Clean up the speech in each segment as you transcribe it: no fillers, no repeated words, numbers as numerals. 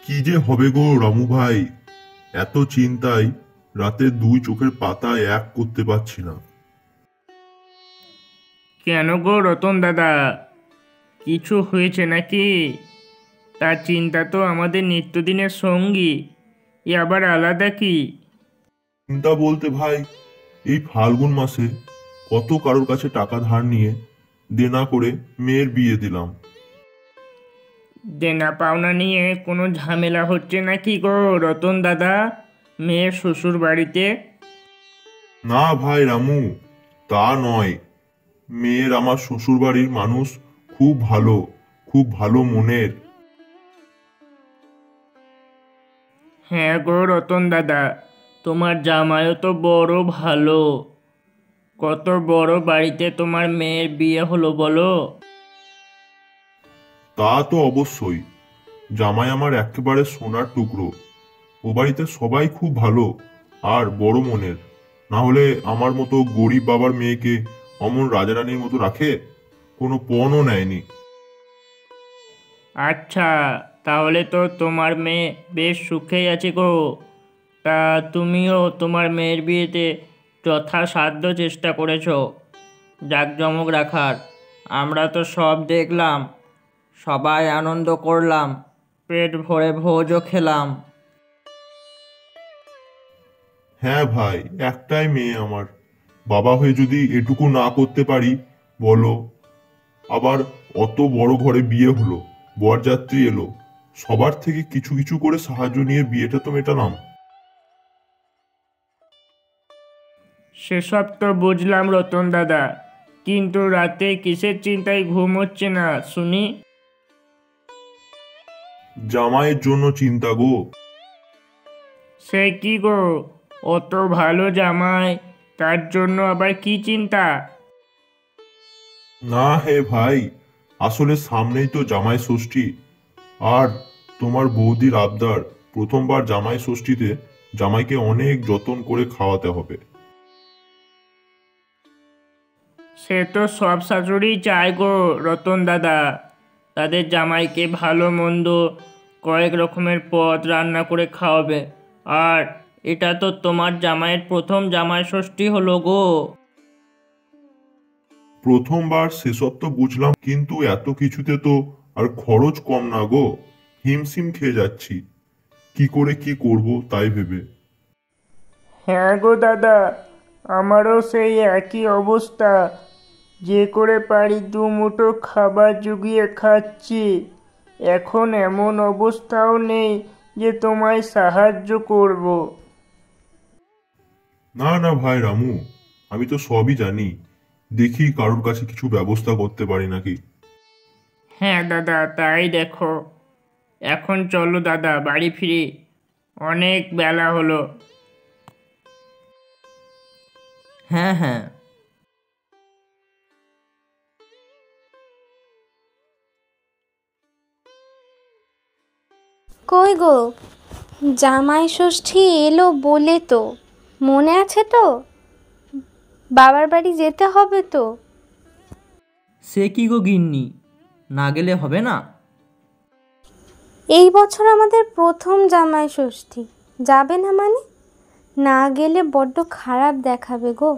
কি যে হবে গো রামু ভাই, এত চিন্তায় রাতে দুই চোখের পাতা এক করতে পারছি না। কেন গো রতন দাদা, কিছু হয়েছে নাকি? তার চিন্তা তো আমাদের নিত্যদিনের সঙ্গী, এ আবার আলাদা কি? চিন্তা বলতে ভাই, এই ফাল্গুন মাসে কত কারোর কাছে টাকা ধার নিয়ে দেনা করে মেয়ের বিয়ে দিলাম। দেনা পাওনা নিয়ে কোনো ঝামেলা হচ্ছে নাকি গো রতন দাদা, মেয়ের শ্বশুর বাড়িতে? না ভাই রামু, তা নয়। মেয়ের আমার শ্বশুর বাড়ির মানুষ খুব ভালো, খুব ভালো মনের। হ্যাঁ গো রতন দাদা, তোমার জামাইও তো বড় ভালো। কত বড় বাড়িতে তোমার মেয়ের বিয়ে হলো বলো। তা তো অবশ্যই, জামাই আমার একেবারে সোনার টুকরো। ও বাড়িতে সবাই খুব ভালো আর বড় মনের। না হলে আমার মতো গরিব বাবার মেয়েকে অমন রাজারানীর মতো রাখে? কোনো পণও নেয়নি। আচ্ছা, তাহলে তো তোমার মেয়ে বেশ সুখেই আছে গো। তা তুমিও তোমার মেয়ের বিয়েতে যথাসাধ্য চেষ্টা করেছো জাঁকজমক রাখার। আমরা তো সব দেখলাম, সবাই আনন্দ করলাম, পেট ভরে ভোজও খেলাম। হ্যাঁ ভাই, একটাই মেয়ে আমার। বাবা হয়ে যদি এটুকু না করতে পারি বলো? আবার অত বড় ঘরে বিয়ে হলো, বরযাত্রী এলো, সবার থেকে কিছু কিছু করে সাহায্য নিয়ে বিয়েটা তো মেটালাম। সেসব তো বুঝলাম রতন দাদা, কিন্তু রাতে কিসের চিন্তায় ঘুম হচ্ছে না শুনি? জামাইয়ের জন্য চিন্তা গো। সে কি গো, অত ভালো জামাই, তার জন্য আবার কি চিন্তা? না হে ভাই, আসলে সামনেই তো জামাই ষষ্ঠী। আর তোমার বৌদির আবদার, প্রথমবার জামাই ষষ্ঠীতে জামাইকে অনেক যত্ন করে খাওয়াতে হবে। সে তো সব শাশুড়ি চায় গো রতন দাদা, তাদের জামাইকে ভালো মন্দ কয়েক রকমের পদ রান্না করে খাওয়াবে। আর এটা তো তোমার জামাইয়ের প্রথম জামাই ষষ্ঠী হলো গো। প্রথমবার সেসব তো বুঝলাম, কিন্তু এত কিছুতে তো আর খরচ কম না গো। হিমশিম খেয়ে যাচ্ছি, কি করে কি করব তাই ভেবে। হ্যাঁ গো দাদা, আমারও সেই একই অবস্থা। যে করে পারি দুমুঠো খাবার জুগিয়ে খাচ্ছি। এখন এমন অবস্থাও নেই যে তোমায় সাহায্য করব। না না ভাই রামু, আমি তো সবই জানি। দেখি কারোর কাছে কিছু ব্যবস্থা করতে পারি নাকি। হ্যাঁ দাদা, তাই দেখো। এখন চলো দাদা, বাড়ি ফিরি, অনেক বেলা হলো। হ্যাঁ হ্যাঁ। কই গো, জামাই ষষ্ঠী এলো বলে তো মনে আছে তো? বাবার বাড়ি যেতে হবে তো। সে কি গো গিন্নি, না গেলে হবে না? এই বছর আমাদের প্রথম জামাই ষষ্ঠী, যাবে না মানে? না গেলে বড্ড খারাপ দেখাবে গো।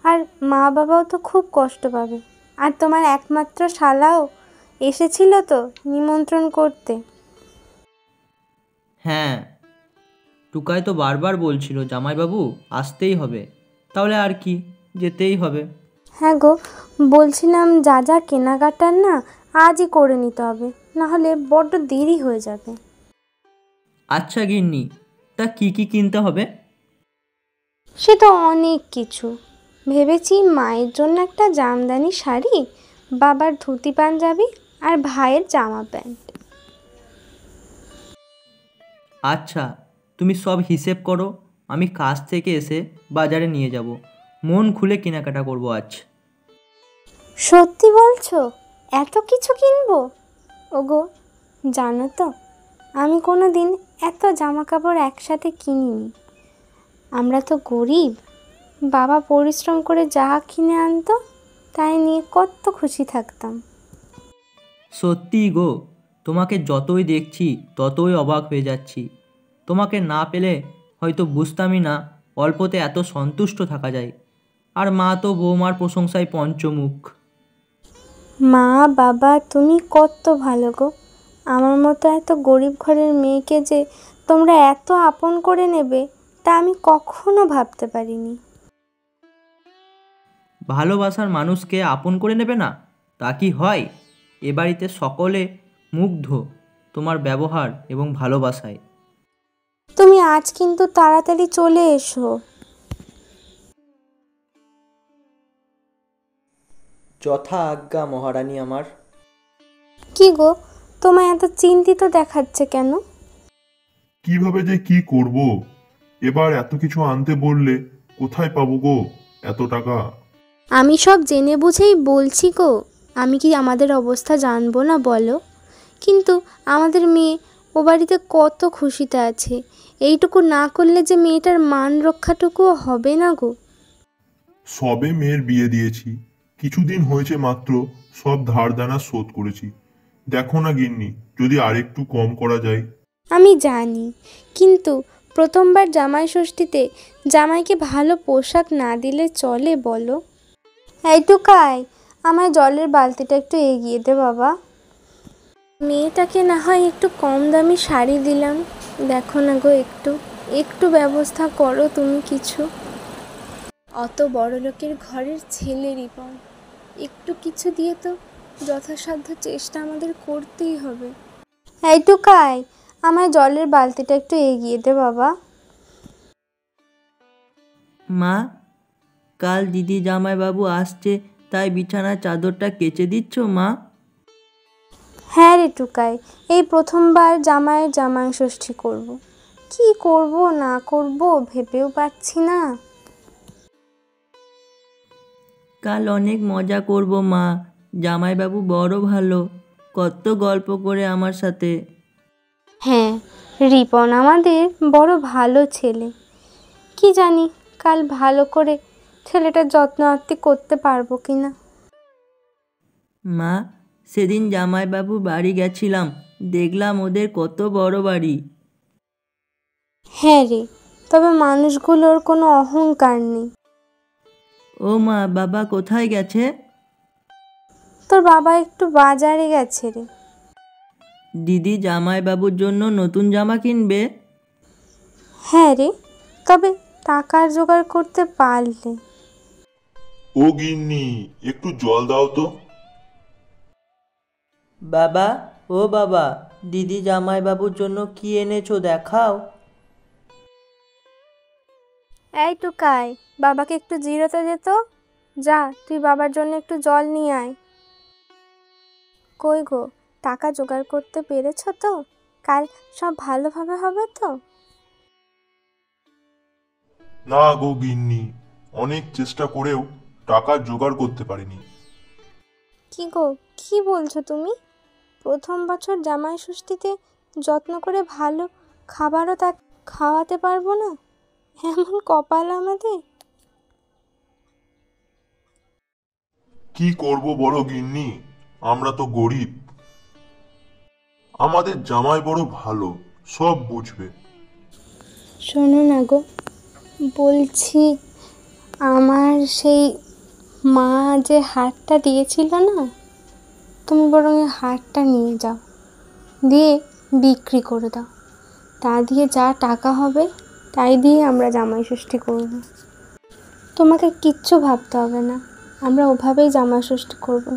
আর মা বাবাও তো খুব কষ্ট পাবে। আর তোমার একমাত্র শালাও এসেছিল তো নিমন্ত্রণ করতে। হ্যাঁ, টুকাই তো বারবার বলছিল জামাইবাবু আসতেই হবে, তাহলে আর কি, যেতেই হবে। হ্যাঁ গো, বলছিলাম যা যা কেনাকাটার না আজই করে নিতে হবে, না হলে বড্ড দেরি হয়ে যাবে। আচ্ছা গিন্নি, তা কি কি কিনতে হবে? সে তো অনেক কিছু ভেবেছি। মায়ের জন্য একটা জামদানি শাড়ি, বাবার ধুতি পাঞ্জাবি, আর ভাইয়ের জামা প্যান্ট। আচ্ছা, তুমি সব হিসেব করো, আমি কাজ থেকে এসে বাজারে নিয়ে যাব। মন খুলে কেনাকাটা করব আজ। সত্যি বলছো? এত কিছু কিনবো? ওগো, জানো তো আমি কোনো দিন এত জামা কাপড় একসাথে কিনিনি। আমরা তো গরিব। বাবা পরিশ্রম করে যা কিনে আনতো তাই নিয়ে কত খুশি থাকতাম। সত্যি গো, তোমাকে যতই দেখছি ততই অবাক হয়ে যাচ্ছি। তোমাকে না পেলে হয়তো বুঝতামই না অল্পতে এত সন্তুষ্ট থাকা যায়। আর মা তো বৌমার প্রশংসায় পঞ্চমুখ। মা বাবা তুমি কত ভালো গো। আমার মতো এত গরিব ঘরের মেয়েকে যে তোমরা এত আপন করে নেবে তা আমি কখনো ভাবতে পারিনি। ভালোবাসার মানুষকে আপন করে নেবে না তা কি হয়? এ বাড়িতে সকলে মুগ্ধ তোমার ব্যবহার এবং ভালোবাসায়। তুমি আজ কিন্তু তাড়াতাড়ি চলে এসো। যথা আজ্ঞা মহারানী আমার। কি গো, তোমায় এত চিন্তিত দেখাচ্ছে কেন? কিভাবে যে কি করব, এবার এত কিছু আনতে বললে কোথায় পাবো গো এত টাকা? আমি সব জেনে বুঝেই বলছি গো। আমি কি আমাদের অবস্থা জানবো না বলো? কিন্তু আমাদের মেয়ে ও বাড়িতে কত খুশিতে আছে। এইটুকু না করলে যে মেয়েটার মান রক্ষাটুকুও হবে না গো। সবে মেয়ের বিয়ে দিয়েছি, কিছুদিন হয়েছে মাত্র, সব ধার দেনা শোধ করেছি। দেখো না গিন্নি, যদি আরেকটু কম করা যায়। আমি জানি, কিন্তু প্রথমবার জামাই ষষ্ঠীতে জামাইকে ভালো পোশাক না দিলে চলে বলো? এইটুকাই, আমায় জলের বালতিটা একটু এগিয়ে দে বাবা। মেয়েটাকে না হয় একটু কম দামি শাড়ি দিলাম, দেখো না গো একটু একটু ব্যবস্থা করো তুমি কিছু। অত বড় লোকের ঘরের ছেলে রিপন, একটু কিছু দিয়ে তো যথাসাধ্য চেষ্টা আমাদের করতেই হবে। এইটুকাই, আমায় জলের বালতিটা একটু এগিয়ে দে বাবা। মা, কাল দিদি জামাইবাবু আসছে, তাই বিছানার চাদরটা কেচে দিচ্ছ মা? হ্যাঁ রে টুকাই, এই প্রথমবার জামাইয়ের জামাই ষষ্ঠী করব। কি করব না করব ভেবেও পাচ্ছি না। কাল অনেক মজা করব মা, জামাইবাবু বড় ভালো, কত গল্প করে আমার সাথে। হ্যাঁ, রিপন আমাদের বড় ভালো ছেলে। কি জানি কাল ভালো করে ছেলেটার যত্ন আত্তি করতে পারবো কি না। মা, সেদিন জামাইবাবু বাড়ি গেছিলাম, দেখলাম ওদের কত বড় বাড়ি। হ্যাঁ রে, তবে মানুষগুলোর কোনো অহংকার নেই। ও মা, বাবা কোথায় গেছে? তোর বাবা একটু বাজারে গেছে রে। দিদি জামাইবাবুর জন্য নতুন জামা কিনবে? হ্যাঁ রে, তবে টাকার জোগাড় করতে পারলে। ও গিন্নি, একটু জল দাও তো। বাবা, ও বাবা, দিদি জামাইবাবুর জন্য কি এনেছো দেখাও। এই টুকাই, বাবাকে একটু জিরোতে দে তো। যা, তুই বাবার জন্য একটু জল নিয়ে আয়। কই গো, টাকা জোগাড় করতে পেরেছো তো? কাল সব ভালোভাবে হবে তো? না গো গিন্নি, অনেক চেষ্টা করেও টাকা জোগাড় করতে পারিনি। কি গো, কি বলছো তুমি? প্রথম বছর জামাই ষষ্ঠীতে যত্ন করে ভালো খাবারও তা খাওয়াতে পারবো না? এমন কপাল আমাদের। কি করব বড় গিন্নি, আমরা তো গরিব। আমাদের জামাই বড় ভালো, সব বুঝবে। শোনো না গো, বলছি আমার সেই মা যে হারটা দিয়েছিল না, তুমি বরং এই হারটা নিয়ে যাও, দিয়ে বিক্রি করে দাও। তা দিয়ে যা টাকা হবে তাই দিয়ে আমরা জামাই ষষ্ঠী করব। তোমাকে কিচ্ছু ভাবতে হবে না, আমরা ওভাবেই জামাই ষষ্ঠী করব।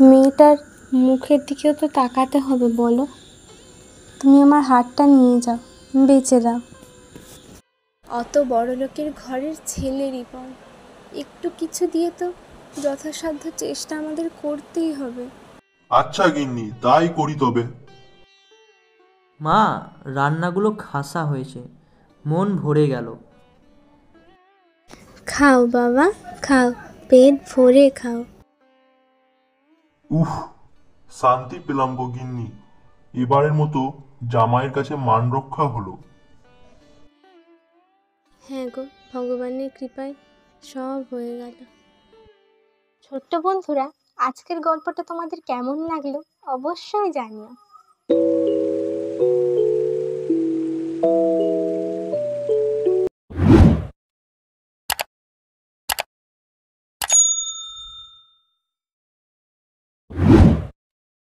মেয়েটার মুখের দিকেও তো তাকাতে হবে বলো। তুমি আমার হারটা নিয়ে যাও, বেচে দাও। অত বড় লোকের ঘরের ছেলে রিপন, একটু কিছু দিয়ে তো যথাসাধ্য চেষ্টা আমাদের করতেই হবে। আচ্ছা গিন্নি, তাই করি তবে। মা, রান্নাগুলো খাসা হয়েছে, মন ভরে গেল। খাও বাবা, খাও, পেট ভরে খাও। উফ, শান্তি পেলাম গো গিন্নি, এবারের মতো জামাইয়ের কাছে মান রক্ষা হলো। হ্যাঁ গো, ভগবানের কৃপায় সব হয়ে গেল। ছোট্ট বন্ধুরা, আজকের গল্পটা তোমাদের কেমন লাগলো অবশ্যই জানিও।